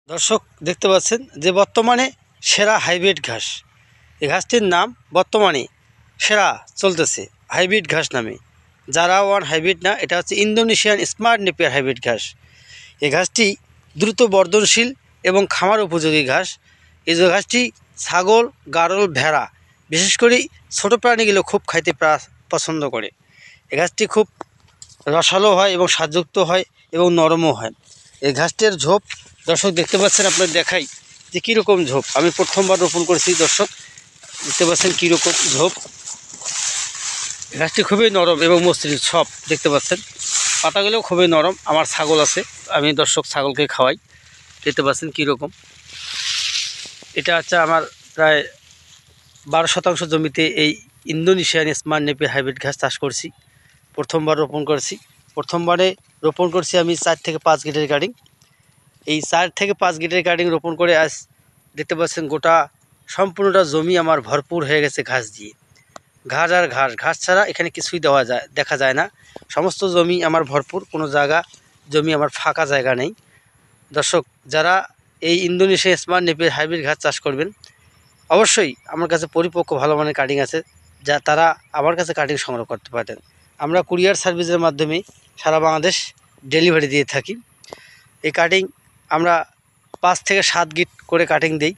দর্শক দেখতে পাচ্ছেন যে বর্তমানে সেরা হাইব্রিড ঘাস, এই ঘাসটির নাম বর্তমানে সেরা চলতেছে হাইব্রিড ঘাস নামে। জারা ওয়ান হাইব্রিড না, এটা হচ্ছে ইন্দোনেশিয়ান স্মার্ট নেপিয়ার হাইব্রিড ঘাস। এই ঘাসটি দ্রুত বর্ধনশীল এবং খামার উপযোগী ঘাস। এই যে ঘাসটি ছাগল, গারল, ভেড়া বিশেষ করে ছোটো প্রাণীগুলো খুব খাইতে পছন্দ করে। এই ঘাসটি খুব রসালো হয় এবং স্বাদযুক্ত হয় এবং নরমও হয়। এই ঘাসটির ঝোপ দর্শক দেখতে পাচ্ছেন, আপনার দেখাই যে কীরকম ঝোপ। আমি প্রথমবার রোপণ করেছি দর্শক, দেখতে পাচ্ছেন কীরকম ঝোপ। ঘাসটি খুবই নরম এবং মসৃণ, সব দেখতে পাচ্ছেন। পাতাগুলোও খুবই নরম। আমার ছাগল আছে, আমি দর্শক ছাগলকে খাওয়াই, দেখতে পাচ্ছেন কীরকম। এটা হচ্ছে আমার প্রায় 12 শতাংশ জমিতে এই ইন্দোনেশিয়ান স্মার্ট নেপিয়ার হাইব্রিড ঘাস চাষ করছি। প্রথমবার রোপণ করছি। প্রথমবারে রোপণ করছি আমি 4 থেকে 5 গিটের কাটিং। এই 4 থেকে 5 গিটের কাটিং রোপণ করে আজ দেখতে পাচ্ছেন গোটা সম্পূর্ণটা জমি আমার ভরপুর হয়ে গেছে ঘাস দিয়ে। ঘাস আর ঘাস, ঘাস ছাড়া এখানে কিছুই দেখা যায় না। সমস্ত জমি আমার ভরপুর, কোনো জমি আমার ফাঁকা জায়গা নেই। দর্শক, যারা এই ইন্দোনেশিয়া স্মার্ট নেপিয়ার হাইব্রিড ঘাস চাষ করবেন, অবশ্যই আমার কাছে পরিপক্ক ভালো মানের কাটিং আছে, যা তারা আমার কাছে কাটিং সংগ্রহ করতে পারেন। আমরা কুরিয়ার সার্ভিসের মাধ্যমে সারা বাংলাদেশ ডেলিভারি দিয়ে থাকি। এই কাটিং আমরা 5 থেকে 7 গিট করে কাটিং দিই।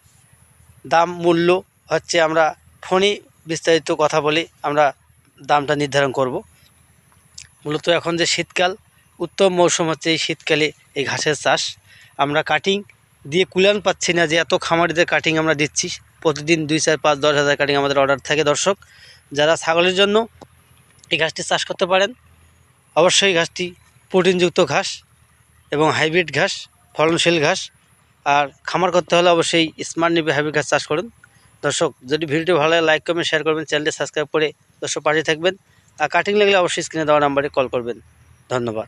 দাম মূল্য হচ্ছে আমরা ফোনে বিস্তারিত কথা বলে আমরা দামটা নির্ধারণ করব। মূলত এখন যে শীতকাল, উত্তম মৌসুম হচ্ছে এই শীতকালে এই ঘাসের চাষ। আমরা কাটিং দিয়ে কুলান পাচ্ছি না যে এত খামারিদের কাটিং আমরা দিচ্ছি। প্রতিদিন 2, 4, 5, 10 হাজার কাটিং আমাদের অর্ডার থাকে। দর্শক, যারা ছাগলের জন্য এই ঘাসটি চাষ করতে পারেন, অবশ্যই ঘাসটি প্রোটিনযুক্ত ঘাস এবং হাইব্রিড ঘাস, ফলনশীল ঘাস। আর খামার করতে হলে অবশ্যই স্মার্ট নেপিয়ার হাইব্রিড ঘাস চাষ করুন। দর্শক, যদি ভিডিওটি ভালো লাগে লাইক কমেন্ট শেয়ার করবেন, চ্যানেলটি সাবস্ক্রাইব করে দর্শক পাশে থাকবেন। আর কাটিং লাগলে অবশ্যই স্ক্রিনে দেওয়া নাম্বারে কল করবেন। ধন্যবাদ।